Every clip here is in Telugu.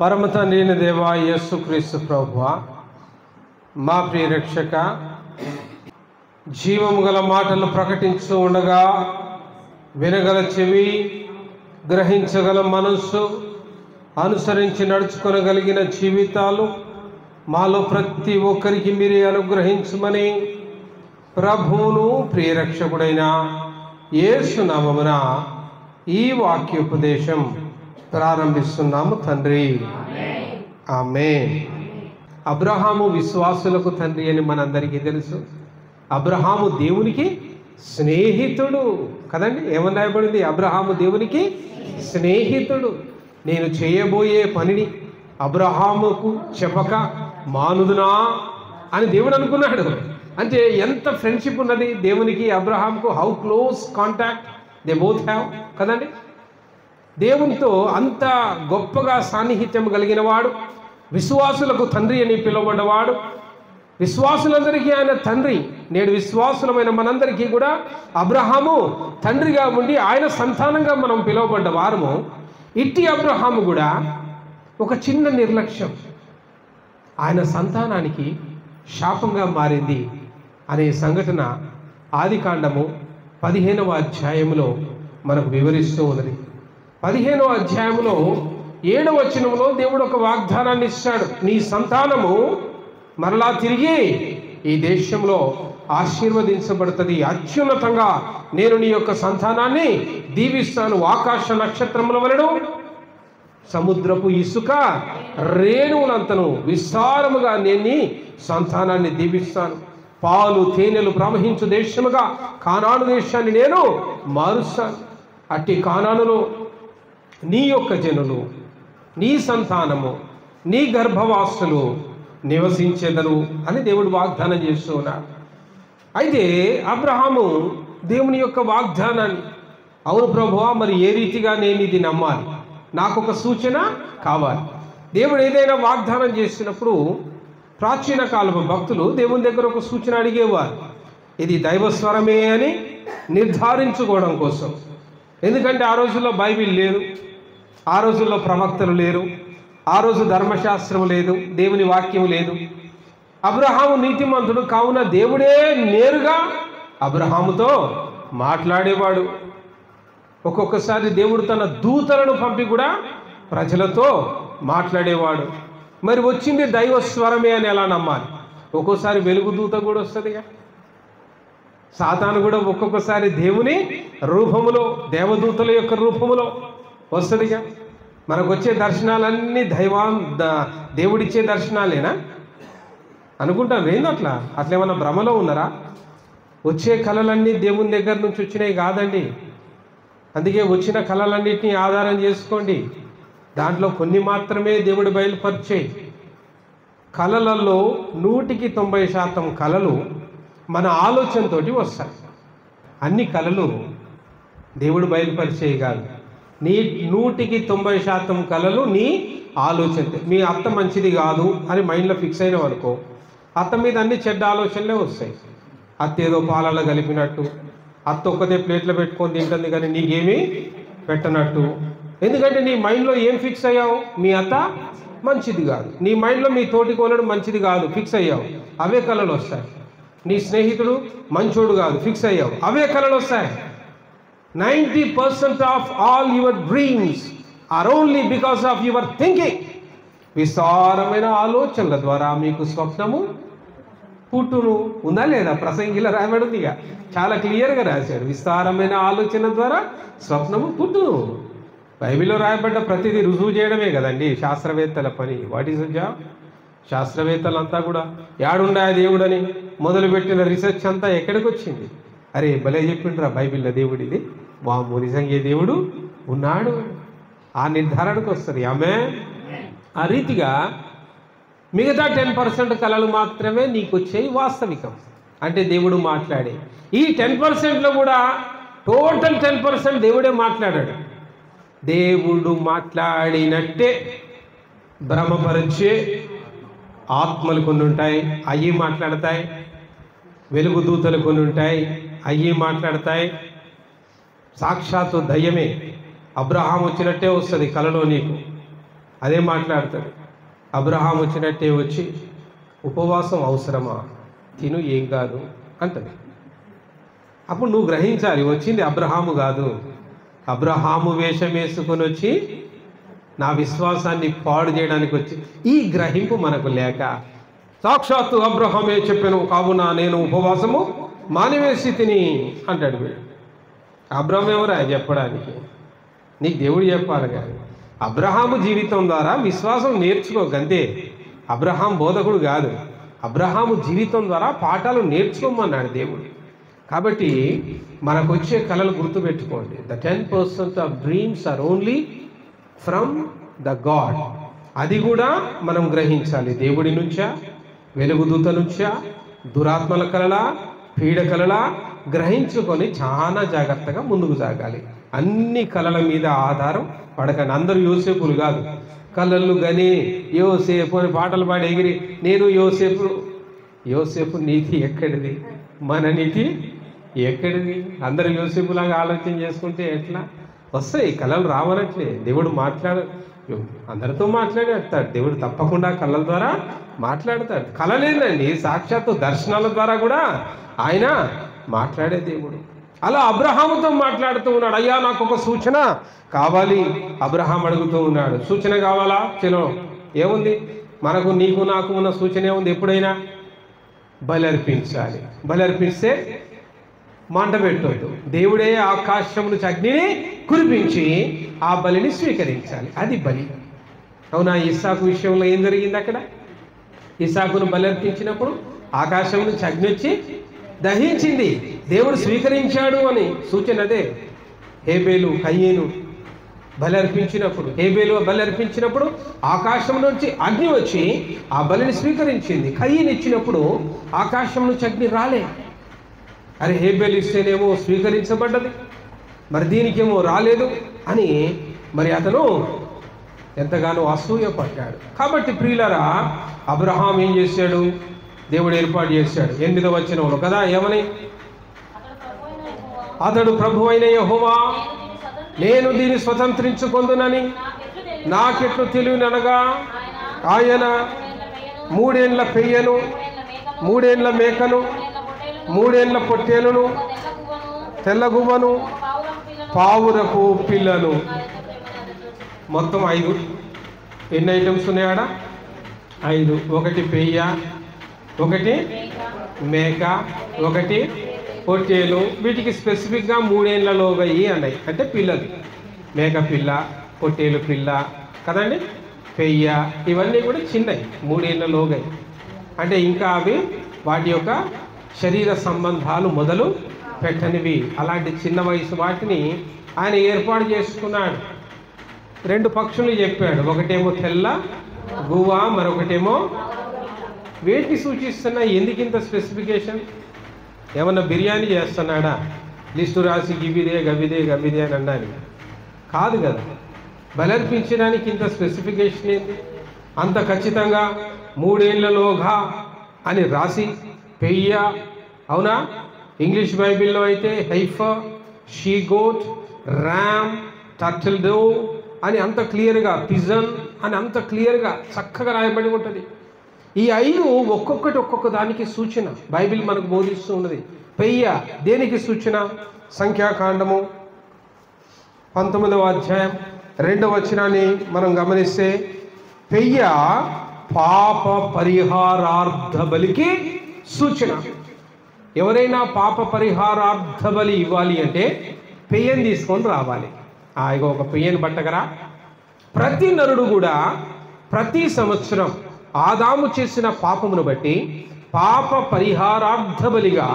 పరమ తండ్రి దేవా యేసుక్రీస్తు ప్రభువా, మా ప్రియ రక్షక, జీవము గల మాటలు ప్రకటించు ఉండగా వినగల చెవి, గ్రహించగల మనస్సు, అనుసరించి నడుచుకొనగలిగిన జీవితాలు మాలో ప్రతి ఒక్కరికి మీరే అనుగ్రహించమని ప్రభువును ప్రియరక్షకుడైన యేసు నామమున ఈ వాక్యోపదేశం ప్రారంభిస్తున్నాము తండ్రి. ఆమేన్. అబ్రహాము విశ్వాసులకు తండ్రి అని మనందరికీ తెలుసు. అబ్రహాము దేవునికి స్నేహితుడు కదండి. ఏమని రాయబడింది? అబ్రహాము దేవునికి స్నేహితుడు. నేను చేయబోయే పనిని అబ్రహాముకు చెప్పక మానుదునా అని దేవుడు అనుకున్నాడు. అంటే ఎంత ఫ్రెండ్షిప్ ఉన్నది దేవునికి అబ్రహాంకు. How close contact they both have కదండి. దేవునితో అంత గొప్పగా సాన్నిహిత్యం కలిగిన వాడు, విశ్వాసులకు తండ్రి అని పిలువబడ్డవాడు, విశ్వాసులందరికీ ఆయన తండ్రి. నేడు విశ్వాసులమైన మనందరికీ కూడా అబ్రహాము తండ్రిగా ఉండి ఆయన సంతానంగా మనం పిలువబడ్డ వారము. ఇట్టి అబ్రహాము కూడా ఒక చిన్న నిర్లక్ష్యం ఆయన సంతానానికి శాపంగా మారింది అనే సంఘటన ఆదికాండము 15వ అధ్యాయంలో మనకు వివరిస్తూ ఉన్నది. 15వ అధ్యాయంలో 7వ వచనంలో దేవుడు ఒక వాగ్దానాన్ని ఇస్తాడు. నీ సంతానము మరలా తిరిగి ఈ దేశంలో ఆశీర్వదించబడుతుంది. అత్యున్నతంగా నేను నీ యొక్క సంతానాన్ని దీవిస్తాను. ఆకాశ నక్షత్రముల వలెను సముద్రపు ఇసుక రేణువులంతను విస్తారముగా నేను నీ సంతానాన్ని దీవిస్తాను. పాలు తేనెలు ప్రవహించు దేశముగా కానాను దేశాన్ని నేను మారుస్తాను. అట్టి కానానులో నీ యొక్క జనులు, నీ సంతానము, నీ గర్భవాసులు నివసించెదరు అని దేవుడు వాగ్దానం చేస్తూ ఉన్నాడు. అయితే అబ్రహాము దేవుని యొక్క వాగ్దానాన్ని, అవును ప్రభువా, మరి ఏ రీతిగా నేను ఇది నమ్మాలి? నాకు ఒక సూచన కావాలి. దేవుడు ఏదైనా వాగ్దానం చేసినప్పుడు ప్రాచీన కాలపు భక్తులు దేవుని దగ్గర ఒక సూచన అడిగేవారు. ఇది దైవస్వరమే అని నిర్ధారించుకోవడం కోసం. ఎందుకంటే ఆ రోజుల్లో బైబిల్ లేదు, ఆ రోజుల్లో ప్రవక్తలు లేరు, ఆ రోజు ధర్మశాస్త్రం లేదు, దేవుని వాక్యం లేదు. అబ్రహాము నీతిమంతుడు కావున దేవుడే నేరుగా అబ్రహాముతో మాట్లాడేవాడు. ఒక్కొక్కసారి దేవుడు తన దూతలను పంపి కూడా ప్రజలతో మాట్లాడేవాడు. మరి వచ్చింది దైవ స్వరమే అని ఎలా నమ్మాలి? ఒక్కోసారి వెలుగు దూత కూడా వస్తుందిగా. సాతాను కూడా ఒక్కొక్కసారి దేవుని రూపములో, దేవదూతల యొక్క రూపములో వస్తుందిగా. మనకు వచ్చే దర్శనాలన్నీ దేవుడిచ్చే దర్శనాలేనా అనుకుంటాను. ఏంది అట్లేమన్నా భ్రమలో ఉన్నారా? వచ్చే కళలన్నీ దేవుని దగ్గర నుంచి వచ్చినాయి కాదండి. అందుకే వచ్చిన కళలన్నింటినీ ఆధారం చేసుకోండి. దాంట్లో కొన్ని మాత్రమే దేవుడు బయలుపరిచాయి. కళలలో 100% కళలు మన ఆలోచనతోటి వస్తాయి. అన్ని కళలు దేవుడు బయలుపరిచేవి కాదు. నీ 100% కళలు నీ ఆలోచన. మీ అత్త మంచిది కాదు అని మైండ్లో ఫిక్స్ అయినావు అనుకో, అత్త మీద అన్ని చెడ్డ ఆలోచనలే వస్తాయి. అత్త ఏదో పాలలో కలిపినట్టు, అత్త ఒక్కదే ప్లేట్లో పెట్టుకొని తింటుంది కానీ నీకేమీ పెట్టనట్టు. ఎందుకంటే నీ మైండ్లో ఏం ఫిక్స్ అయ్యావు? మీ అత్త మంచిది కాదు. నీ మైండ్లో మీ తోటి కోలడు మంచిది కాదు, ఫిక్స్ అయ్యావు, అవే కళలు వస్తాయి. నీ స్నేహితుడు మంచోడు కాదు, ఫిక్స్ అయ్యావు, అవే కళలు వస్తాయి. 90% of all your dreams are only because of your thinking. విస్తారమైన ఆలోచనల ద్వారా మీకు స్వప్నము పుట్టును. ఉందా లేదా? ప్రసంగిలో రాయబడింది, ఇక చాలా క్లియర్గా రాశాడు. విస్తారమైన ఆలోచన ద్వారా స్వప్నము పుట్టును. బైబిల్లో రాయబడ్డ ప్రతిదీ రుజువు చేయడమే కదండి శాస్త్రవేత్తల పని. What is the job? శాస్త్రవేత్తలంతా కూడా యాడుండా దేవుడని మొదలుపెట్టిన రీసెర్చ్ అంతా ఎక్కడికి వచ్చింది? అరే భలే చెప్పిండ్రా బైబిల్లో దేవుడు, ఇది వాము నిజంగా దేవుడు ఉన్నాడు, ఆ నిర్ధారణకు వస్తుంది ఆమె. ఆ రీతిగా మిగతా 10% కళలు మాత్రమే నీకు వచ్చేవి వాస్తవికం. అంటే దేవుడు మాట్లాడే ఈ 10%లో కూడా టోటల్ 10% దేవుడే మాట్లాడాడు. దేవుడు మాట్లాడినట్టే భ్రమపరిచే ఆత్మలు కొన్ని ఉంటాయి, అయ్యి మాట్లాడతాయి. వెలుగు దూతలు కొన్ని ఉంటాయి, అయ్యి మాట్లాడతాయి. సాక్షాత్తు దయ్యమే అబ్రహాం వచ్చినట్టే వస్తుంది కలలో నీకు. అదే మాట్లాడతాడు. అబ్రహాం వచ్చినట్టే వచ్చి ఉపవాసం అవసరమా, తిను ఏం కాదు అంటది. అప్పుడు నువ్వు గ్రహించాలి, వచ్చింది అబ్రహాము కాదు, అబ్రహాము వేషం వేసుకొని వచ్చి నా విశ్వాసాన్ని పాడు చేయడానికి వచ్చి. ఈ గ్రహింపు మనకు లేక సాక్షాత్తు అబ్రహామే చెప్పాను, కావున నేను ఉపవాసము మానివేసి తిని అంటాడు వీడు. అబ్రహాం ఎవరా చెప్పడానికి? నీకు దేవుడు చెప్పాలి కానీ. అబ్రహాము జీవితం ద్వారా విశ్వాసం నేర్చుకోగంతే. అబ్రహాం బోధకుడు కాదు, అబ్రహాము జీవితం ద్వారా పాఠాలు నేర్చుకోమన్నాడు దేవుడు. కాబట్టి మనకు వచ్చే కళలు గుర్తుపెట్టుకోండి. The 10% of dreams are only from the god. అది కూడా మనం గ్రహించాలి. దేవుడి నుంచా, వెలుగుదూత నుంచా, దురాత్మల కళలా, పీడకలలా గ్రహించుకొని చాలా జాగ్రత్తగా ముందుకు సాగాలి. అన్ని కళల మీద ఆధారం పడకండి. అందరూ యోసేపులు కాదు. కళలు కానీ యోసేపు అని పాటలు పాడి ఎగిరి నేను యోసేపు. యోసేపు నీతి ఎక్కడిది? మన నీతి ఎక్కడిది? అందరూ యోసేపులాగా ఆలోచన చేసుకుంటే ఎట్లా వస్తాయి? కళలు రావనట్లే. దేవుడు అందరితో మాట్లాడేస్తాడు. దేవుడు తప్పకుండా కళల ద్వారా మాట్లాడతాడు. కళలేదండి, సాక్షాత్తు దర్శనాల ద్వారా కూడా ఆయన మాట్లాడే దేవుడు. అలా అబ్రహాముతో మాట్లాడుతూ ఉన్నాడు. అయ్యా నాకు ఒక సూచన కావాలి. అబ్రహాం అడుగుతూ ఉన్నాడు, సూచన కావాలా? చలో, ఏముంది మనకు, నీకు నాకు ఉన్న సూచన ఏముంది? ఎప్పుడైనా బలి అర్పించాలి. బలి అర్పిస్తే మంట పెట్టొద్దు. దేవుడే ఆకాశం నుంచి అగ్నిని కురిపించి ఆ బలిని స్వీకరించాలి. అది బలి. అవునా? ఇస్సాకు విషయంలో ఏం జరిగింది? అక్కడ ఇస్సాకును బలి అర్పించినప్పుడు ఆకాశం నుంచి అగ్ని వచ్చి దహించింది. దేవుడు స్వీకరించాడు అని సూచన అదే. హేబేలు కయ్యేను బలి అర్పించినప్పుడు ఆకాశం నుంచి అగ్ని వచ్చి ఆ బలిని స్వీకరించింది. కయ్యేను ఇచ్చినప్పుడు ఆకాశం నుంచి అగ్ని రాలే. అరే, హేబేలు ఇస్తేనేమో స్వీకరించబడ్డది, మరి దీనికేమో రాలేదు అని మరి అతను ఎంతగానో అసూయపడ్డాడు. కాబట్టి ప్రియులారా, అబ్రహాం ఏం చేశాడు? దేవుడు ఏర్పాటు చేశాడు. 8వ వచనంలో కదా ఏమని? అతడు ప్రభు అయిన యెహోవా, నేను దీన్ని స్వతంత్రించుకొందునని నాకెట్లు తెలియననగా ఆయన 3 ఏండ్ల పెయ్యను, 3 ఏండ్ల మేకను, 3 ఏండ్ల పొట్టేలును, తెల్లగువ్వను, పావురపు పిల్లను, మొత్తం 5. ఎన్ని ఐటమ్స్ ఉన్నాయాడ? 5. 1 పెయ్య, 1 మేక, 1 పొట్టేలు. వీటికి స్పెసిఫిక్గా 3 ఏండ్లలోగయి అన్నాయి. అంటే పిల్లలు, మేక పిల్ల, పొట్టేలు పిల్ల కదండి, పెయ్య, ఇవన్నీ కూడా చిన్నవి, 3 ఏండ్లలోగయి. అంటే ఇంకా అవి వాటి యొక్క శరీర సంబంధాలు మొదలు పెట్టనివి. అలాంటి చిన్న వయసు వాటిని ఆయన ఏర్పాటు చేసుకున్నాడు. 2 పక్షులు చెప్పాడు. ఒకటేమో తెల్ల గువ్వ, మరొకటేమో. వేటిని సూచిస్తున్నా? ఎందుకు ఇంత స్పెసిఫికేషన్? ఏమన్నా బిర్యానీ చేస్తున్నాడా? లిస్టు రాసి గివిదే గవిదే గవిదే అని అనడానికి కాదు కదా. బలర్పించడానికి ఇంత స్పెసిఫికేషన్ ఏంటి? అంత ఖచ్చితంగా 3 ఏండ్లలోగా అని రాసి పెయ్య. అవునా? ఇంగ్లీష్ బైబిల్లో అయితే heifer, she goat, ram, turtle dove అని అంత క్లియర్గా, పిజన్ అని అంత క్లియర్గా చక్కగా రాయబడి ఉంటుంది. ఈ 5 ఒక్కొక్క దానికి సూచన బైబిల్ మనకు బోధిస్తూ ఉన్నది. పెయ్య దేనికి సూచన? సంఖ్యాకాండము 19వ అధ్యాయం 2వ వచనాన్ని మనం గమనిస్తే, పెయ్య పాప పరిహారార్థ బలికి సూచన. ఎవరైనా పాప పరిహారార్థ బలి ఇవ్వాలి అంటే పెయ్యను తీసుకొని రావాలి. ఇగో ఒక పెయ్యను పట్టకరా. ప్రతి నరుడు కూడా ప్రతి సంవత్సరం ఆదాము చేసిన పాపమును బట్టి పాప పరిహారార్థ బలిగా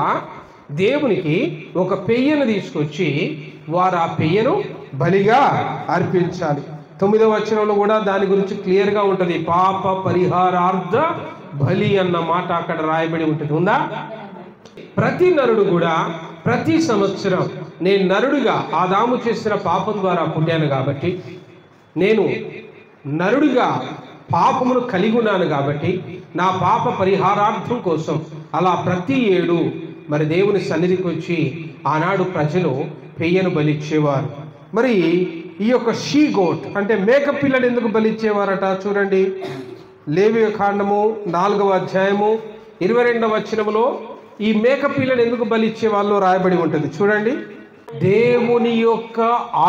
దేవునికి ఒక పెయ్యను తీసుకొచ్చి వారు ఆ పెయ్యను బలిగా అర్పించాలి. 9వ వచనంలో కూడా దాని గురించి క్లియర్గా ఉంటుంది. పాప పరిహారార్థ బలి అన్న మాట అక్కడ రాయబడి ఉంటుంది. ఉందా? ప్రతి నరుడు కూడా ప్రతి సంవత్సరం, నేను నరుడిగా ఆదాము చేసిన పాపం ద్వారా పుట్టాను కాబట్టి, నేను నరుడిగా పాపమును కలిగి ఉన్నాను కాబట్టి, నా పాప పరిహారార్థం కోసం అలా ప్రతి ఏడు మరి దేవుని సన్నిధికి వచ్చి ఆనాడు ప్రజలు పెయ్యను బలిచ్చేవారు. మరి ఈ యొక్క షీ గోట్ అంటే మేక పిల్లని ఎందుకు బలిచ్చేవారట? చూడండి, లేవియ కాండము 4వ అధ్యాయము 22వ వచనములో ఈ మేక పిల్లని ఎందుకు బలిచ్చే వాళ్ళు రాయబడి ఉంటుంది. చూడండి, దేవుని యొక్క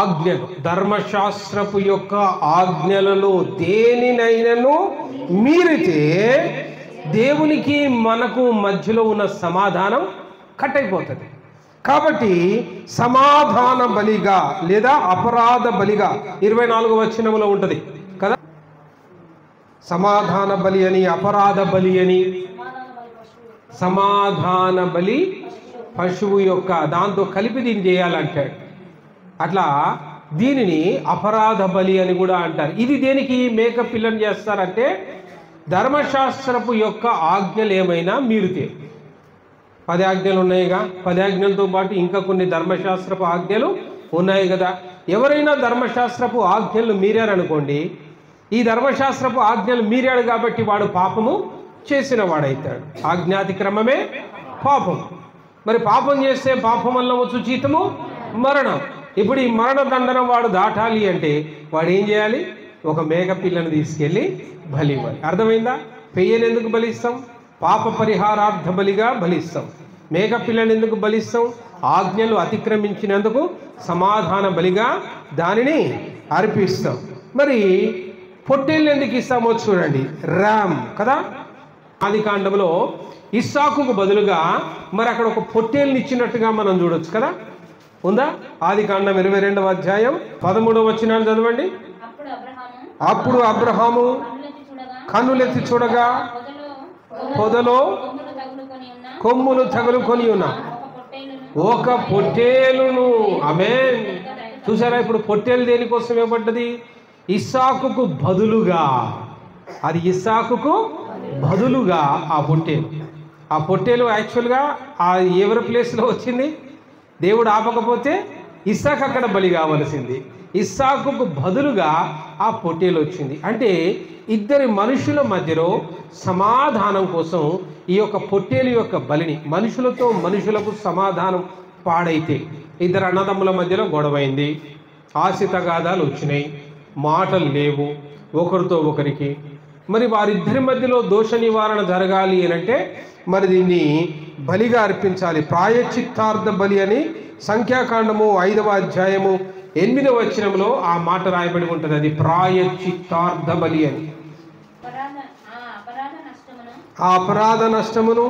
ఆజ్ఞలు, ధర్మశాస్త్రపు యొక్క ఆజ్ఞలలో దేనినైనను మీరితే దేవునికి మనకు మధ్యలో ఉన్న సమాధానం కట్ అయిపోతుంది. కాబట్టి సమాధాన బలిగా లేదా అపరాధ బలిగా 24వ వచనములో ఉంటుంది కదా, సమాధాన బలి అని, అపరాధ బలి అని. సమాధాన బలి పశువు యొక్క దాంతో కలిపి దీన్ని చేయాలంటాడు. అట్లా దీనిని అపరాధ బలి అని కూడా అంటారు. ఇది దేనికి మేక పిల్లని చేస్తారంటే ధర్మశాస్త్రపు యొక్క ఆజ్ఞలు ఏమైనా మీరితే. 10 ఆజ్ఞలు ఉన్నాయిగా, 10 ఆజ్ఞలతో పాటు ఇంకా కొన్ని ధర్మశాస్త్రపు ఆజ్ఞలు ఉన్నాయి కదా. ఎవరైనా ధర్మశాస్త్రపు ఆజ్ఞలు మీరారనుకోండి, ఈ ధర్మశాస్త్రపు ఆజ్ఞలు మీరాడు కాబట్టి వాడు పాపము చేసిన వాడైతాడు. ఆజ్ఞాతిక్రమమే పాపం. మరి పాపం చేస్తే పాపం వల్ల వచ్చు జీతము మరణం. ఇప్పుడు ఈ మరణ దండన వాడు దాటాలి అంటే వాడు ఏం చేయాలి? ఒక మేక పిల్లను తీసుకెళ్ళి బలి ఇవ్వాలి. అర్థమైందా? పెయ్యని ఎందుకు బలిస్తాం? పాప పరిహారార్థ బలిగా బలిస్తాం. మేక పిల్లని ఎందుకు బలిస్తాం? ఆజ్ఞలు అతిక్రమించినందుకు సమాధాన బలిగా దానిని అర్పిస్తాం. మరి పొట్టేళ్ళు ఎందుకు ఇస్తామో చూడండి, ర్యామ్ కదా. ఆది కాండంలో ఇస్సాకుకు బదులుగా మరి అక్కడ ఒక పొట్టేలుని ఇచ్చినట్టుగా మనం చూడొచ్చు కదా, ఉందా? ఆది కాండం 22వ అధ్యాయం 13వ వచనాన్ని చదవండి. అప్పుడు అబ్రహాము కన్నులెత్తి చూడగా పొదలో కొమ్ములు తగులుకొని ఉన్న ఒక పొట్టేలును. ఆమేన్. చూసారా, ఇప్పుడు పొట్టేలు దేనికోసం ఇవ్వబడ్డది? ఇస్సాకుకు బదులుగా. అది ఇస్సాకుకు బదులుగా ఆ పొట్టేలు. ఆ పొట్టేలు యాక్చువల్గా ఆ ఎవరి ప్లేస్లో వచ్చింది? దేవుడు ఆపకపోతే ఇస్సాకు అక్కడ బలి కావలసింది. ఇస్సాకుకు బదులుగా ఆ పొట్టేలు వచ్చింది. అంటే ఇద్దరి మనుషుల మధ్యలో సమాధానం కోసం ఈ యొక్క పొట్టేలు యొక్క బలిని, మనుషులతో మనుషులకు సమాధానం పాడైతే, ఇద్దరు అన్నదమ్ముల మధ్యలో గొడవైంది, ఆశ తగాదాలు వచ్చినాయి, మాటలు లేవు ఒకరితో ఒకరికి. మరి వారిద్దరి మధ్యలో దోష నివారణ జరగాలి అని అంటే మరి దీన్ని బలిగా అర్పించాలి. ప్రాయశ్చిత్తార్థ బలి అని సంఖ్యాకాండము 5వ అధ్యాయము 8వ వచనంలో ఆ మాట రాయబడి ఉంటుంది. అది ప్రాయశ్చిత్తార్థ బలి అని. ఆ అపరాధ నష్టమును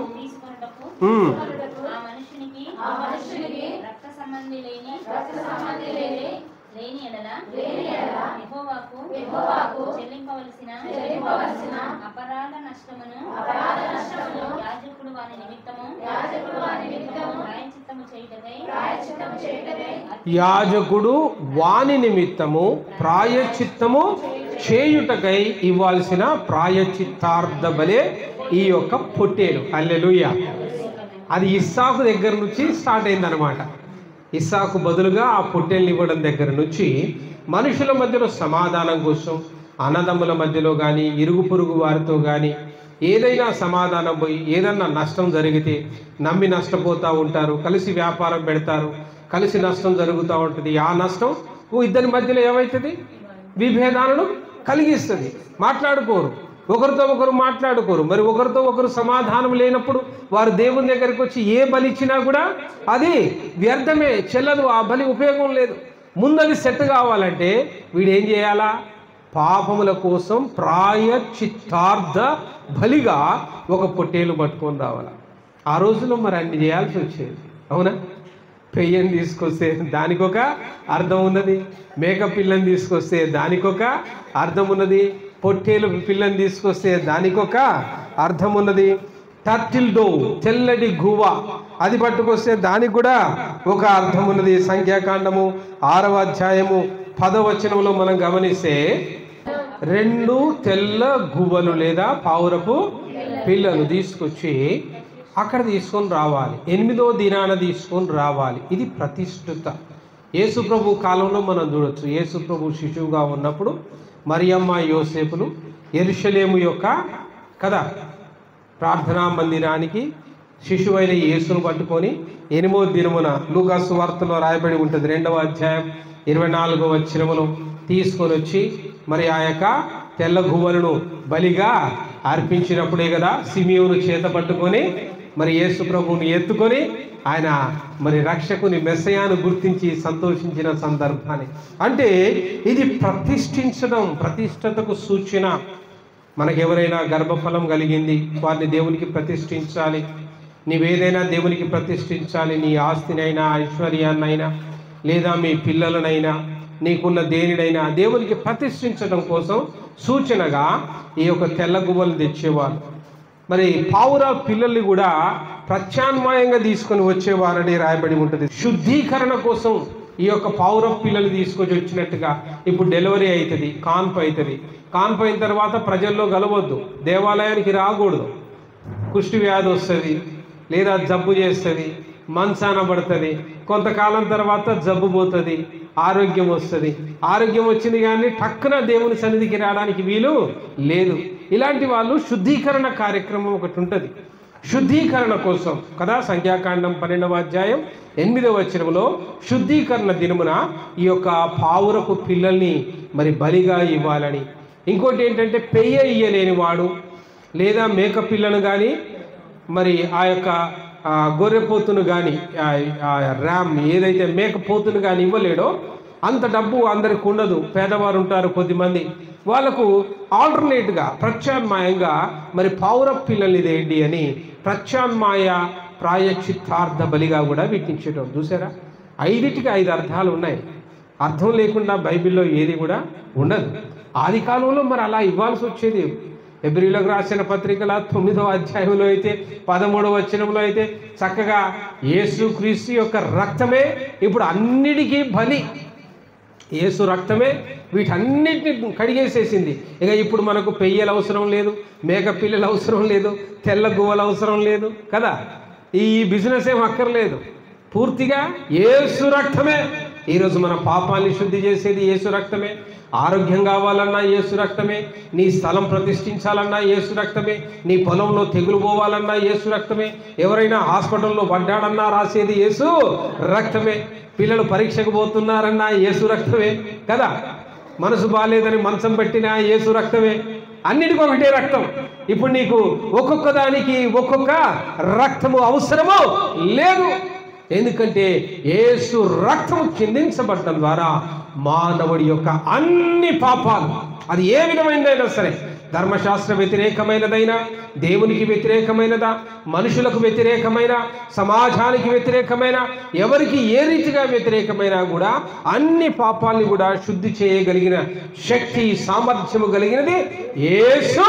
యాజకుడు వాని నిమిత్తము ప్రాయశ్చిత్తము చేయుటకై ఇవ్వాల్సిన ప్రాయశ్చిత్తార్థ బలే ఈ యొక్క పొట్టేలు. హల్లెలూయా. అది ఇస్సాకు దగ్గర నుంచి స్టార్ట్ అయిందనమాట. ఇస్సాకు బదులుగా ఆ పొట్టేల్ని ఇవ్వడం దగ్గర నుంచి మనుషుల మధ్యలో సమాధానం కోసం, అన్నదమ్ముల మధ్యలో కానీ ఇరుగు పొరుగు వారితో కానీ ఏదైనా సమాధానం పోయి ఏదన్నా నష్టం జరిగితే నమ్మి నష్టపోతూ ఉంటారు, కలిసి వ్యాపారం పెడతారు, కలిసి నష్టం జరుగుతూ ఉంటుంది. ఆ నష్టం ఇద్దరి మధ్యలో ఏమవుతుంది? విభేదాలను కలిగిస్తుంది. మాట్లాడుకోరు, ఒకరితో ఒకరు మాట్లాడుకోరు. మరి ఒకరితో ఒకరు సమాధానం లేనప్పుడు వారు దేవుని దగ్గరికి వచ్చి ఏ బలి ఇచ్చినా కూడా అది వ్యర్థమే, చెల్లదు, ఆ బలి ఉపయోగం లేదు. ముందది సెట్ కావాలంటే వీడు ఏం చేయాలా? పాపముల కోసం ప్రాయశ్చిత్తార్థ బలిగా ఒక పొట్టేలు పట్టుకొని రావాలా. ఆ రోజుల్లో మరి అన్ని చేయాల్సి వచ్చేది, అవునా? పెయ్యని తీసుకొస్తే దానికొక అర్థం ఉన్నది, మేక పిల్లని తీసుకొస్తే దానికొక అర్థం ఉన్నది, పొట్టేలు పిల్లని తీసుకొస్తే దానికొక అర్థం ఉన్నది. టర్టిల్ డో, తెల్లటి గువ్వ, అది పట్టుకొస్తే దానికి కూడా ఒక అర్థం ఉన్నది. సంఖ్యాకాండము 6వ అధ్యాయము 10వ వచనంలో మనం గమనిస్తే 2 తెల్ల గువ్వలు లేదా పావురపు పిల్లలు తీసుకొచ్చి అక్కడ తీసుకొని రావాలి. 8వ దినాన తీసుకొని రావాలి. ఇది ప్రతిష్ఠిత. యేసుప్రభు కాలంలో మనం చూడొచ్చు. యేసుప్రభు శిశువుగా ఉన్నప్పుడు మరియమ్మ యోసేపులు యెరూషలేము యొక్క కదా ప్రార్థనా మందిరానికి శిశువైన యేసును పట్టుకొని 8వ దినమున లూకా సువార్తలో రాయబడి ఉంటుంది 2వ అధ్యాయం 24వ వచనములో తీసుకొని వచ్చి మరి ఆ యొక్క తెల్ల గువ్వలను బలిగా అర్పించినప్పుడే కదా సిమియోను చేత పట్టుకొని మరి యేసు ప్రభువుని ఎత్తుకొని ఆయన మరి రక్షకుని మెస్సయాను గుర్తించి సంతోషించిన సందర్భాన్ని. అంటే ఇది ప్రతిష్ఠించడం, ప్రతిష్టతకు సూచన. మనకెవరైనా గర్భఫలం కలిగింది, వారిని దేవునికి ప్రతిష్ఠించాలి. నీవేదైనా దేవునికి ప్రతిష్ఠించాలి. నీ ఆస్తినైనా, ఐశ్వర్యాన్నైనా, లేదా మీ పిల్లలనైనా, నీకున్న దేనినైనా దేవునికి ప్రతిష్ఠించడం కోసం సూచనగా ఈ యొక్క తెల్ల గువ్వలు తెచ్చేవారు. మరి పావురాల పిల్లల్ని కూడా ప్రత్యామ్నాయంగా తీసుకొని వచ్చేవారని రాయబడి ఉంటుంది. శుద్ధీకరణ కోసం ఈ యొక్క పావుర పిల్లలు తీసుకొచ్చి వచ్చినట్టుగా ఇప్పుడు డెలివరీ అవుతుంది, కాన్పు అవుతుంది. కాన్పు అయిన తర్వాత ప్రజల్లో కలవద్దు, దేవాలయానికి రాకూడదు. కుష్టి వ్యాధి వస్తుంది, లేదా జబ్బు చేస్తుంది, మంచాన పడుతుంది. కొంతకాలం తర్వాత జబ్బు పోతుంది, ఆరోగ్యం వస్తుంది. ఆరోగ్యం వచ్చింది కానీ టక్కున దేవుని సన్నిధికి రావడానికి వీలు లేదు. ఇలాంటి వాళ్ళు శుద్ధీకరణ కార్యక్రమం ఒకటి ఉంటుంది. శుద్ధీకరణ కోసం కదా సంఖ్యాకాండం 12వ అధ్యాయం 8వ వచనంలో శుద్ధీకరణ దినమున ఈ యొక్క పావురపు పిల్లల్ని మరి బలిగా ఇవ్వాలని. ఇంకోటి ఏంటంటే పెయ్య ఇయ్యలేని వాడు లేదా మేక పిల్లను కానీ మరి ఆ యొక్క గొర్రెపోతును కానీ ర్యామ్ ఏదైతే మేకపోతును కానీ ఇవ్వలేడో అంత డబ్బు అందరికి ఉండదు. పేదవారు ఉంటారు కొద్దిమంది, వాళ్ళకు ఆల్టర్నేట్గా ప్రత్యామ్నాయంగా మరి పావుర పిల్లల్ని దేండి అని ప్రత్యామ్నాయ ప్రాయశ్చిత్తార్థ బలిగా కూడా వీటించేటం చూసారా. 5టికి 5 అర్థాలు ఉన్నాయి. అర్థం లేకుండా బైబిల్లో ఏది కూడా ఉండదు. ఆది కాలంలో మరి అలా ఇవ్వాల్సి వచ్చేది. హెబ్రీయులకు రాసిన పత్రికల 9వ అధ్యాయంలో అయితే 13వ వచనంలో అయితే చక్కగా యేసుక్రీస్తు యొక్క రక్తమే ఇప్పుడు అన్నిటికీ బలి. యేసు రక్తమే వీటన్నిటిని కడిగేసేసింది. ఇక ఇప్పుడు మనకు పెయ్యలు అవసరం లేదు, మేక పిల్లలు అవసరం లేదు, తెల్ల గువ్వలు అవసరం లేదు కదా. ఈ బిజినెస్ ఏం అక్కర్లేదు. పూర్తిగా యేసు రక్తమే. ఈరోజు మన పాపాన్ని శుద్ధి చేసేది యేసు రక్తమే. ఆరోగ్యం కావాలన్నా యేసు రక్తమే. నీ స్థలం ప్రతిష్ఠించాలన్నా యేసు రక్తమే. నీ పొలంలో తెగులు పోవాలన్నా యేసు రక్తమే. ఎవరైనా హాస్పిటల్లో పడ్డాడన్నా రాసేది యేసు రక్తమే. పిల్లలు పరీక్షకు పోతున్నారన్నా యేసు రక్తమే కదా. మనసు బాగాలేదని మంచం పెట్టినా యేసు రక్తమే. అన్నిటికీ ఒకటే రక్తం. ఇప్పుడు నీకు ఒక్కొక్క దానికి ఒక్కొక్క రక్తము అవసరము లేదు. ఎందుకంటే యేసు రక్తము చిందించబడటం ద్వారా మానవుడి యొక్క అన్ని పాపాలు, అది ఏ విధమైనదైనా సరే, ధర్మశాస్త్ర వ్యతిరేకమైనదైనా, దేవునికి వ్యతిరేకమైనదా, మనుషులకు వ్యతిరేకమైన, సమాజానికి వ్యతిరేకమైన, ఎవరికి ఏ రీతిగా వ్యతిరేకమైనా కూడా అన్ని పాపాలని కూడా శుద్ధి చేయగలిగిన శక్తి, సామర్థ్యము కలిగినది యేసు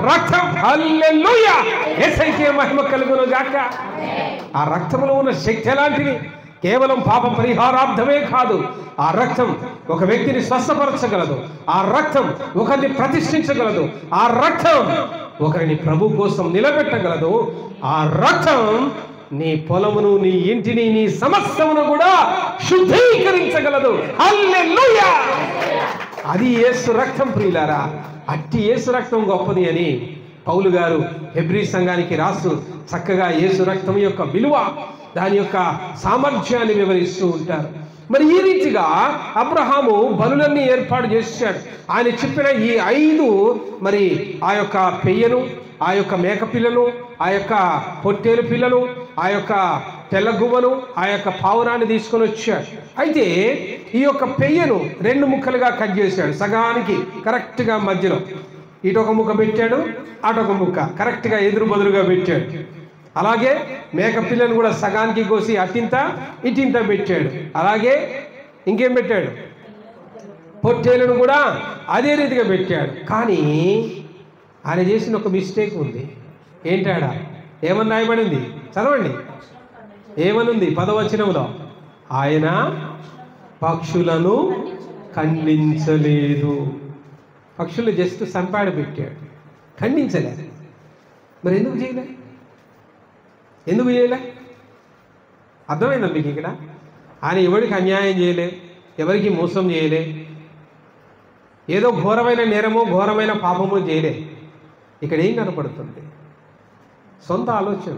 రక్తం. హల్లెలూయా, యేసయ్యకే మహిమ కలుగును గాక. ఆ రక్తంలో ఉన్న శక్తి ఎలాంటిది? కేవలం పాప పరిహారార్థమే కాదు. ఆ రక్తం ఒక వ్యక్తిని స్వస్థపరచగలదు. ఆ రక్తం ఒకరిని ప్రతిష్ఠించగలదు. ఆ రక్తం ఒకరిని ప్రభు కోసం నిలబెట్టగలదు. ఆ రక్తం నీ పొలమును, నీ ఇంటిని, నీ సమస్తమును కూడా శుద్ధీకరించగలదు. హల్లెలూయా, అది యేసు రక్తం ప్రియులారా. అట్టి యేసు రక్తం గొప్పది అని పౌలు గారు హెబ్రీ సంఘానికి రాస్తూ చక్కగా యేసు రక్తం యొక్క విలువ, దాని యొక్క సామర్థ్యాన్ని వివరిస్తూ ఉంటారు. మరి ఈ రీతిగా అబ్రహాము బలులన్నీ ఏర్పాటు చేశాడు. ఆయన చెప్పిన ఈ 5 మరి ఆ యొక్క పెయ్యను, ఆ యొక్క మేక పిల్లను, ఆ యొక్క పొట్టేలు పిల్లను, ఆ యొక్క తెల్లగువ్వను, ఆ యొక్క పావురాన్ని తీసుకొని వచ్చాడు. అయితే ఈ యొక్క పెయ్యను 2 ముక్కలుగా కట్ చేశాడు. సగానికి కరెక్ట్గా మధ్యలో ఇటొక ముక్క పెట్టాడు, అటొక ముక్క కరెక్ట్గా ఎదురు బదులుగా పెట్టాడు. అలాగే మేక పిల్లను కూడా సగానికి కోసి అటింత ఇటింత పెట్టాడు. అలాగే ఇంకేం పెట్టాడు? పొట్టేలను కూడా అదే రీతిగా పెట్టాడు. కానీ ఆయన చేసిన ఒక మిస్టేక్ ఉంది. ఏంటాడా? ఏమని రాయబడింది? చదవండి. ఏమనుంది 10వ వచనంలో? ఆయన పక్షులను ఖండించలేదు. పక్షులు జస్ట్ సంపాడ పెట్టాడు, ఖండించలేదు. మరి ఎందుకు చేయలే? ఎందుకు చేయలే? అర్థమైందా మీకు? ఇక్కడ ఆయన ఎవరికి అన్యాయం చేయలే, ఎవరికి మోసం చేయలే, ఏదో ఘోరమైన నేరమో ఘోరమైన పాపమో చేయలే. ఇక్కడ ఏం కనపడుతుంది? సొంత ఆలోచన.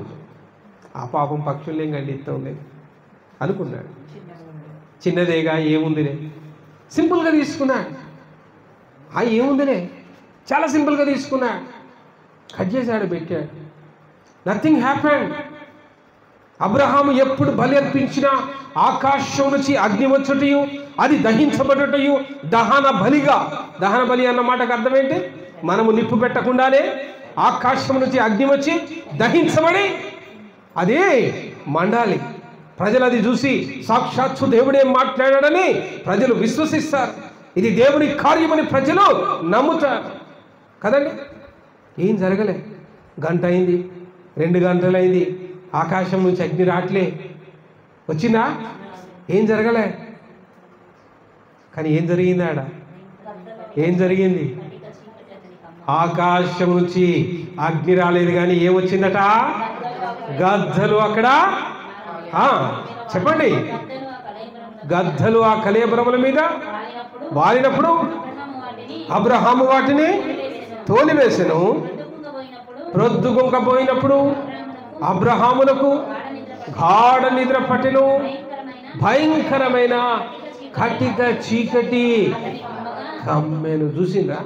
ఆ పాపం పక్షుల్ని ఖండిస్తాం లేదు అనుకున్నాడు. చిన్నదేగా ఏముందిలే, సింపుల్గా తీసుకున్నాడు. ఏముందిలే, చాలా సింపుల్గా తీసుకున్నాడు, కట్ చేశాడు, పెట్టాడు. Nothing happened. అబ్రహాము ఎప్పుడు బలి అర్పించినా ఆకాశం నుంచి అగ్ని వచ్చుటయు అది దహించబడుటయు దహన బలిగా. దహన బలి అన్న మాటకు అర్థం ఏంటి? మనము నిప్పు పెట్టకుండానే ఆకాశం నుంచి అగ్ని వచ్చి దహించబడి అదే మండాలి. ప్రజలు అది చూసి సాక్షాత్తు దేవుడే మాట్లాడాడని ప్రజలు విశ్వసిస్తారు. ఇది దేవుని కార్యమని ప్రజలు నమ్ముతారు కదండి. ఏం జరగలే, గంట అయింది, 2 గంటలు అయింది, ఆకాశం నుంచి అగ్ని రాట్లే, వచ్చిందా? ఏం జరగలే. కానీ ఏం జరిగింది ఆడ? ఏం జరిగింది? ఆకాశం నుంచి అగ్ని రాలేదు కానీ ఏమొచ్చిందట? గద్దలు అక్కడ చెప్పండి. గద్దలు ఆ కళేబరముల మీద వాలినప్పుడు అబ్రహాము వాటిని తోలివేసెను. ప్రొద్దుగుంకపోయినప్పుడు అబ్రహామునకు గాఢ నిద్ర పట్టెను. భయంకరమైన కటిక చీకటి కమ్మెను. చూసిందా?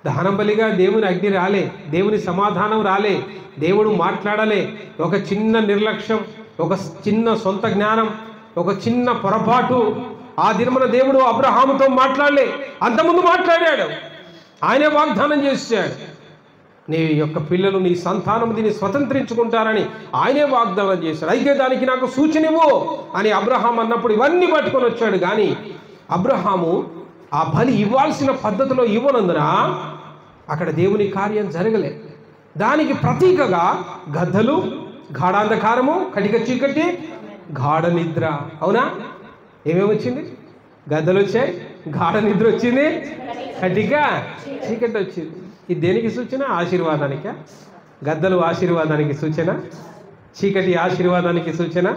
దహనం బలిగా దేవుని అగ్ని రాలే, దేవుని సమాధానం రాలే, దేవుడు మాట్లాడలే. ఒక చిన్న నిర్లక్ష్యం, ఒక చిన్న సొంత జ్ఞానం, ఒక చిన్న పొరపాటు. ఆ దినమున దేవుడు అబ్రహాముతో మాట్లాడలే, అంతకుముందు మాట్లాడాడు. ఆయనే వాగ్దానం చేశాడు, నీ యొక్క పిల్లలు, నీ సంతానం దీన్ని స్వతంత్రించుకుంటారని ఆయనే వాగ్దానం చేశాడు. అయితే దానికి నాకు సూచన ఇవ్వు అని అబ్రహాం అన్నప్పుడు ఇవన్నీ పట్టుకొని వచ్చాడు. కానీ అబ్రహాము ఆ బలి ఇవ్వాల్సిన పద్ధతిలో ఇవ్వనందున అక్కడ దేవుని కార్యం జరగలే. దానికి ప్రతీకగా గద్దలు, గాఢాంధకారము, కటిక చీకటి, గాఢ నిద్ర. అవునా? ఏమేమి వచ్చింది? గద్దలు వచ్చాయి, గాఢ నిద్ర వచ్చింది, కటిక చీకటి వచ్చింది. ఇది దేనికి సూచన? ఆశీర్వాదానికా? గద్దలు ఆశీర్వాదానికి సూచన, చీకటి ఆశీర్వాదానికి సూచన,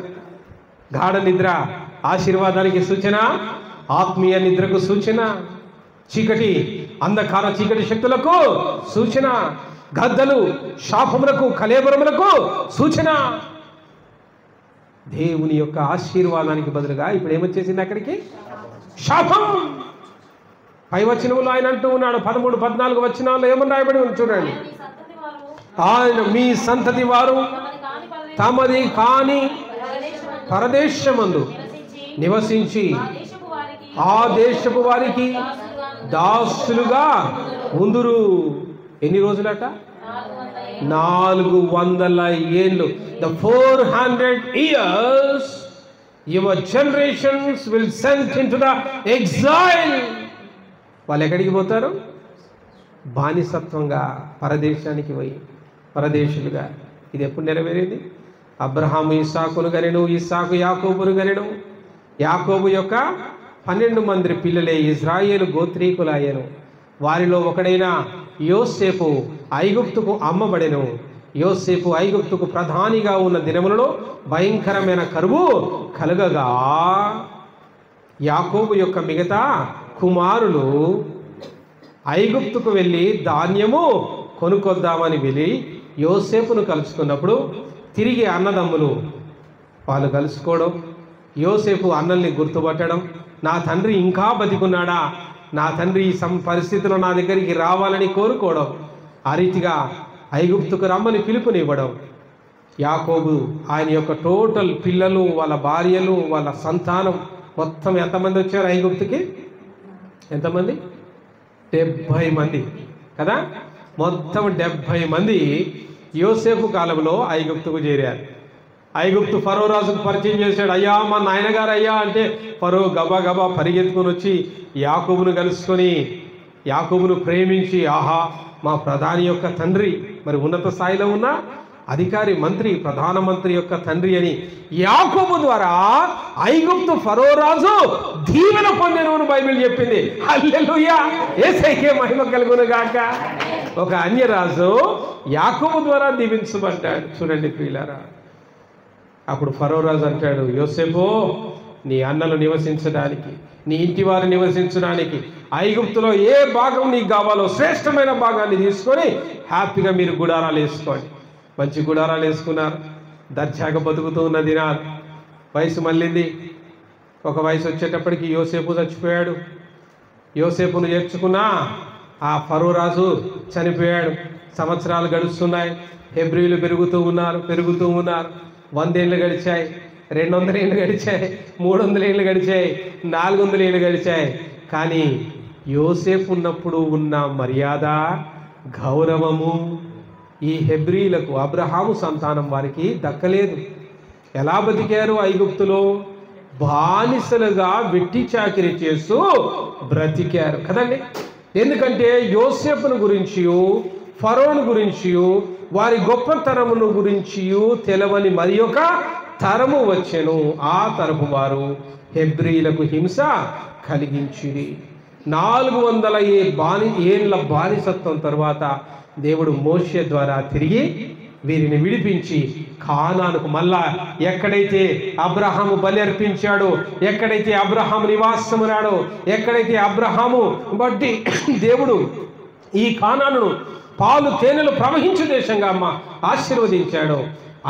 గాఢ నిద్ర ఆశీర్వాదానికి సూచన, ఆత్మీయ నిద్రకు సూచన, చీకటి అంధకార చీకటి శక్తులకు సూచన, గద్దలు శాపములకు కళేబరములకు సూచన. దేవుని యొక్క ఆశీర్వాదానికి బదులుగా ఇప్పుడు ఏమొచ్చేసింది? అక్కడికి శాపం. పై వచనములు ఆయన అంటూ ఉన్నాడు, 13, 14 వచనాల్లో ఏమని రాయబడి ఉంది చూడండి. ఆయన మీ సంతతి వారు తమది కాని పరదేశమందు నివసించి ఆ దేశపు వారికి దాసులుగా ఉందురు. ఎన్ని రోజులట? 400 ఏళ్ళు. The 400 years your generations will sent into the exile. వాళ్ళు ఎక్కడికి పోతారు? బానిసత్వంగా పరదేశానికి పోయి పరదేశులుగా. ఇది ఎప్పుడు నెరవేరేది? అబ్రహాము ఇస్సాకును గనెను, ఇస్సాకు యాకోబును గనెను. యాకోబు యొక్క 12 మంది పిల్లలే ఇజ్రాయేలు గోత్రీకులయ్యను. వారిలో ఒకడైన యోసేపు ఐగుప్తుకు అమ్మబడెను. యోసేపు ఐగుప్తుకు ప్రధానిగా ఉన్న దినములలో భయంకరమైన కరువు కలగగా యాకోబు యొక్క మిగతా కుమారులు ఐగుప్తుకు వెళ్ళి ధాన్యము కొనుక్కొద్దామని వెళ్ళి యోసేపును కలుసుకున్నప్పుడు తిరిగి అన్నదమ్ములు వాళ్ళు కలుసుకోవడం, యోసేపు అన్నల్ని గుర్తుపట్టడం, నా తండ్రి ఇంకా బతికున్నాడా, నా తండ్రి ఈ పరిస్థితిలో నా దగ్గరికి రావాలని కోరుకోవడం, ఆ రీతిగా ఐగుప్తుకు రమ్మని పిలుపునివ్వడం. యాకోబు ఆయన యొక్క టోటల్ పిల్లలు, వాళ్ళ భార్యలు, వాళ్ళ సంతానం మొత్తం ఎంతమంది వచ్చారు ఐగుప్తుకి? ఎంతమంది? 70 మంది కదా. మొత్తం 70 మంది యోసేపు కాలంలో ఐగుప్తుకు చేరారు. ఐగుప్తు ఫరో రాజుకు పరిచయం చేశాడు. అయ్యా మా నాయనగారు అయ్యా అంటే ఫరో గబా గబా పరిగెత్తుకొని వచ్చి యాకోబును కలుసుకొని యాకోబును ప్రేమించి, ఆహా మా ప్రధాని యొక్క తండ్రి, మరి ఉన్నత స్థాయిలో ఉన్న అధికారి, మంత్రి, ప్రధానమంత్రి యొక్క తండ్రి అని యాకోబు ద్వారా ఐగుప్తు ఫరో రాజు దీవెన పొందెను బైబిల్ చెప్పింది. హల్లెలూయా, యేసయ్యకే మహిమ కలుగును గాక. ఒక అన్యరాజు యాకోబు ద్వారా దీవించబడ్డాడు. చూడండి ప్రియులారా. అప్పుడు ఫరో రాజు అంటాడు, యోసేపు నీ అన్నలు నివసించడానికి, నీ ఇంటి వారు నివసించడానికి ఐగుప్తులో ఏ భాగం నీకు కావాలో శ్రేష్టమైన భాగాన్ని తీసుకొని హ్యాపీగా మీరు గుడారాలు వేసుకోండి. మంచి గుడారాలు వేసుకున్నారు. దర్జాగా బతుకుతూ ఉన్న దినాలు. వయసు మళ్ళింది, ఒక వయసు వచ్చేటప్పటికి యోసేపు చచ్చిపోయాడు. యోసేపును చేర్చుకున్న ఆ ఫరో రాజు చనిపోయాడు. సంవత్సరాలు గడుస్తున్నాయి. హెబ్రీలు పెరుగుతూ ఉన్నారు. 100 ఏళ్ళు గడిచాయి, 200 ఏళ్ళు గడిచాయి, 300 ఏళ్ళు గడిచాయి, 400 ఏళ్ళు గడిచాయి. కానీ యోసేపు ఉన్నప్పుడు ఉన్న మర్యాద, గౌరవము ఈ హెబ్రీలకు, అబ్రహాము సంతానం వారికి దక్కలేదు. ఎలా బతికారు? ఐగుప్తులో బానిసలుగా వెట్టి చాకిరి చేస్తూ బ్రతికారు కదండి. ఎందుకంటే యోసేపును గురించి, ఫరోను గురించి, వారి గొప్పతనమును గురించి తెలవని మరి ఒక తరము వచ్చెను. ఆ తరపు వారు హెబ్రీలకు హింస కలిగించిరి. 400 ఏళ్ల బానిసత్వం తర్వాత దేవుడు మోషే ద్వారా తిరిగి వీరిని విడిపించి కానానుకు, మళ్ళా ఎక్కడైతే అబ్రహాము బలి అర్పించాడో, ఎక్కడైతే అబ్రహాము నివాసమున్నాడో, ఎక్కడైతే అబ్రహాము బట్టి దేవుడు ఈ కానాను పాలు తేనెలు ప్రవహించే దేశంగా ఆశీర్వదించాడో,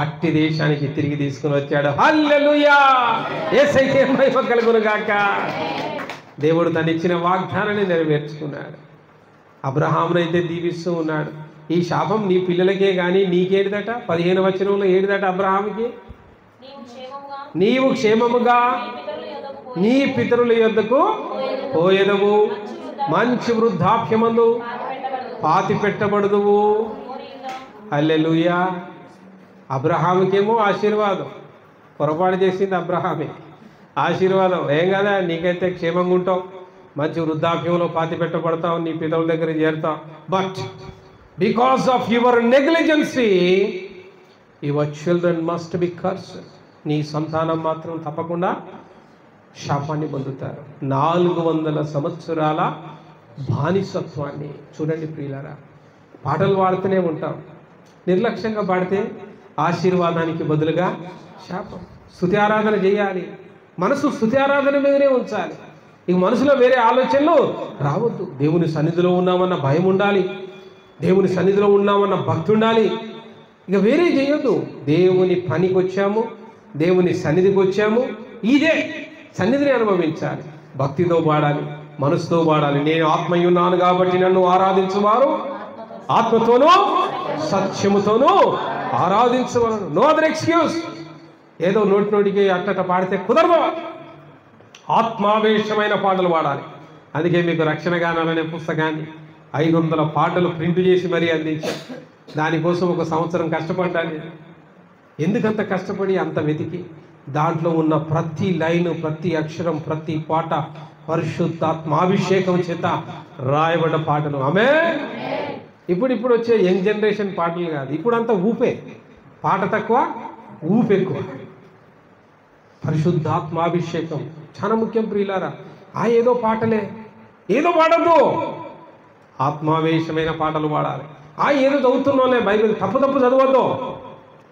అట్టి దేశానికి తిరిగి తీసుకుని వచ్చాడు. హల్లెలూయా! యేసయ్యకే మహిమ కలుగును గాక. దేవుడు తను ఇచ్చిన వాగ్దానాన్ని నెరవేర్చుకున్నాడు. అబ్రహామునైతే దీవిస్తూ ఉన్నాడు. ఈ శాపం నీ పిల్లలకే కానీ నీకేడిదట? 15వ వచనంలో ఏడిదట అబ్రహాముకి, నీవు క్షేమముగా నీ పితరుల యొద్దకు పోయెదవు, మంచి వృద్ధాప్యమందు పాతి పెట్టబడుదువు. హల్లెలూయా! అబ్రహాముకేమో ఆశీర్వాదం, పొరపాటు చేసింది అబ్రహామే. ఆశీర్వాదం ఏం కదా, నీకైతే క్షేమంగా ఉంటావు, మంచి వృద్ధాప్యంలో పాతి పెట్టబడతావు, నీ పితరుల దగ్గర చేరుతావు. But because of your negligence your children must be cursed. నీ సంతానం మాత్రం తప్పకుండా శాపాన్ని పొందుతారు. 400 సంవత్సరాల బానిసత్వాన్ని చూడండి ప్రియులారా. పాటలు పాడుతూనే ఉంటాం, నిర్లక్ష్యంగా పాడితే ఆశీర్వాదానికి బదులుగా శాపం. స్తుతి ఆరాధన చేయాలి, మనసు స్తుతి ఆరాధన మీదనే ఉంచాలి. ఇక మనసులో వేరే ఆలోచనలు రావద్దు. దేవుని సన్నిధిలో ఉన్నామన్న భయం ఉండాలి, దేవుని సన్నిధిలో ఉన్నామన్న భక్తి ఉండాలి. ఇక వేరే చేయొద్దు. దేవుని పనికి వచ్చాము, దేవుని సన్నిధికి వచ్చాము, ఇదే సన్నిధిని అనుభవించాలి. భక్తితో పాడాలి, మనసుతో పాడాలి. నేను ఆత్మయున్నాను కాబట్టి నన్ను ఆరాధించువారు ఆత్మతోనూ సత్యముతోనూ ఆరాధించవలను. No other excuse. ఏదో నోటికి అట్టట పాడితే కుదరదు. ఆత్మావేశమైన పాటలు పాడాలి. అందుకే మీకు రక్షణ గానాలనే పుస్తకాన్ని 500 పాటలు ప్రింట్ చేసి మరీ అందించాను. దానికోసం 1 సంవత్సరం కష్టపడ్డాను. ఎందుకంత కష్టపడి అంత వెతికి దాంట్లో ఉన్న ప్రతి లైను, ప్రతి అక్షరం, ప్రతి పాట పరిశుద్ధాత్మాభిషేకం చేత రాయబడ్డ పాటలు. ఆమేన్. ఇప్పుడు వచ్చే యంగ్ జనరేషన్ పాటలు కాదు. ఇప్పుడు అంతా ఊపే, పాట తక్కువ, ఊపు ఎక్కువ. పరిశుద్ధాత్మాభిషేకం చాలా ముఖ్యం ప్రియులారా. ఏదో పాటలే, ఏదో పాడద్దు, ఆత్మావేశమైన పాటలు పాడాలి. ఏదో చదువుతున్నాలే బైబిల్ తప్పు చదవద్దు.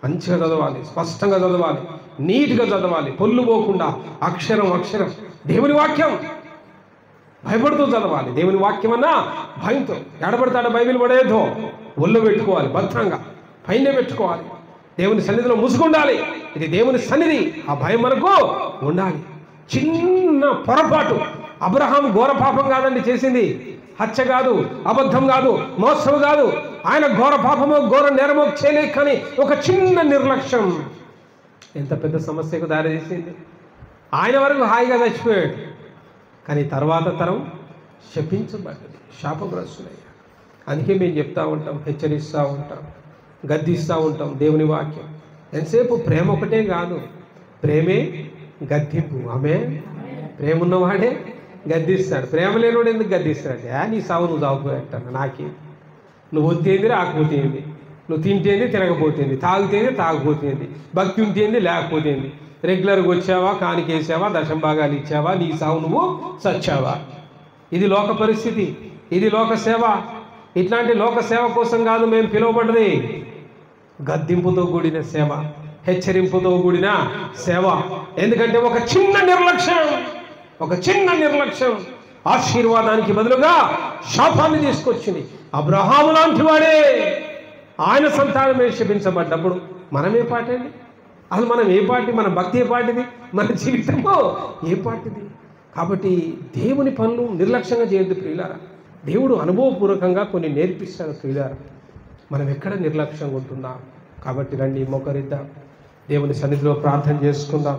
మంచిగా చదవాలి, స్పష్టంగా చదవాలి, నీట్గా చదవాలి, పొల్లు పోకుండా అక్షరం దేవుని వాక్యం భయపడుతూ చదవాలి. దేవుని వాక్యం అన్నా భయంతో, ఎడబడతాడ బైబిల్ పడేదో ఒళ్ళు పెట్టుకోవాలి, భద్రంగా పైన పెట్టుకోవాలి. దేవుని సన్నిధిలో ముసుగుండాలి. ఇది దేవుని సన్నిధి, ఆ భయం మనకు ఉండాలి. చిన్న పొరపాటు, అబ్రహాం ఘోర పాపం కాదండి చేసింది, హత్య కాదు, అబద్ధం కాదు, మోసం కాదు. ఆయన ఘోర పాపమో ఘోర నేరమో చేయలేదు. కానీ ఒక చిన్న నిర్లక్ష్యం ఎంత పెద్ద సమస్యకు దారితీసింది. ఆయన వరకు హాయిగా చచ్చిపోయాడు, కానీ తర్వాత తరం శపించబడ్డది, శాపగ్రస్తులయ్యారు. అందుకే మేము చెప్తూ ఉంటాం, హెచ్చరిస్తూ ఉంటాం, గద్దిస్తూ ఉంటాం. దేవుని వాక్యం ఎంతసేపు ప్రేమ ఒకటే కాదు, ప్రేమే గద్దింపు. ఆమె ప్రేమ ఉన్నవాడే గద్దిస్తాడు, ప్రేమ లేనివాడు ఎందుకు గద్దిస్తాడు? నీ సావు నువ్వు సాగుపోయాను, నాకే, నువ్వు వద్దేంది రాకపోతేంది, నువ్వు తింటేంది తినకపోతేంది, తాగితేంది తాగపోతేంది, భక్తి ఉంటేంది లేకపోతేంది, రెగ్యులర్గా వచ్చావా, కానికేసావా, దశంభాగాలు ఇచ్చావా, నీ సావు నువ్వు సచ్చావా. ఇది లోక పరిస్థితి, ఇది లోక సేవ. ఇట్లాంటి లోక సేవ కోసం కాదు మేము పిలువబడ్డది. గద్దింపుతో కూడిన సేవ, హెచ్చరింపుతో కూడిన సేవ. ఎందుకంటే ఒక చిన్న నిర్లక్ష్యం ఆశీర్వాదానికి బదులుగా శాపాన్ని తీసుకొచ్చింది. అబ్రహాము లాంటి వాడే ఆయన సంతానమే శపించబడ్డప్పుడు మనమే పాటండి. అసలు మనం ఏ పార్టీ, మన భక్తి ఏ పార్టీది, మన జీవితము ఏ పార్టీది? కాబట్టి దేవుని పనులు నిర్లక్ష్యంగా చేయొద్దు ప్రియులారా. దేవుడు అనుభవపూర్వకంగా కొన్ని నేర్పిస్తాడు ప్రియులారా. మనం ఎక్కడ నిర్లక్ష్యంగా ఉంటున్నాం? కాబట్టి రండి మోకరిద్దాం, దేవుని సన్నిధిలో ప్రార్థన చేసుకుందాం.